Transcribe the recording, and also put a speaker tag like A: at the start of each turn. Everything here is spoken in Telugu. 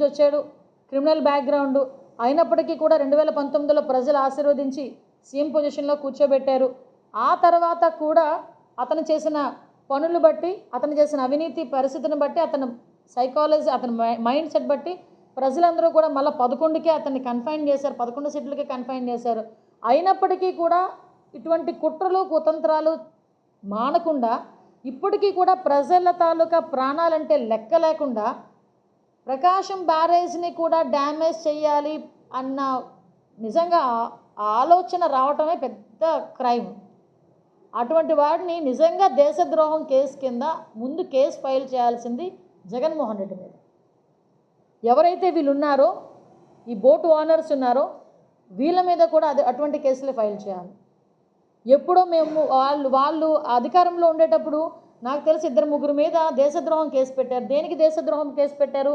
A: వచ్చాడు, క్రిమినల్ బ్యాక్గ్రౌండ్ అయినప్పటికీ కూడా 2019లో ప్రజలు ఆశీర్వదించి సీఎం పొజిషన్లో కూర్చోబెట్టారు. ఆ తర్వాత కూడా అతను చేసిన పనులు బట్టి, అతను చేసిన అవినీతి పరిస్థితిని బట్టి, అతను సైకాలజీ, అతని మైండ్ సెట్ బట్టి ప్రజలందరూ కూడా మళ్ళీ 11కే అతన్ని కన్ఫైన్ చేశారు, 11 సీట్లకే కన్ఫైన్ చేశారు. అయినప్పటికీ కూడా ఇటువంటి కుట్రలు కుతంత్రాలు మానకుండా ఇప్పటికీ కూడా ప్రజల తాలూకా ప్రాణాలంటే లెక్క లేకుండా ప్రకాశం బ్యారేజ్ని కూడా డ్యామేజ్ చేయాలి అన్న నిజంగా ఆలోచన రావటమే పెద్ద క్రైమ్. అటువంటి వాడిని నిజంగా దేశద్రోహం కేసు కింద ముందు కేసు ఫైల్ చేయాల్సింది జగన్మోహన్ రెడ్డి మీద. ఎవరైతే వీళ్ళు ఉన్నారో, ఈ బోట్ ఓనర్స్ ఉన్నారో వీళ్ళ మీద కూడా అటువంటి కేసులు ఫైల్ చేయాలి. ఎప్పుడో మేము వాళ్ళు అధికారంలో ఉండేటప్పుడు నాకు తెలిసి 2-3 మీద దేశద్రోహం కేసు పెట్టారు. దేనికి దేశద్రోహం కేసు పెట్టారు?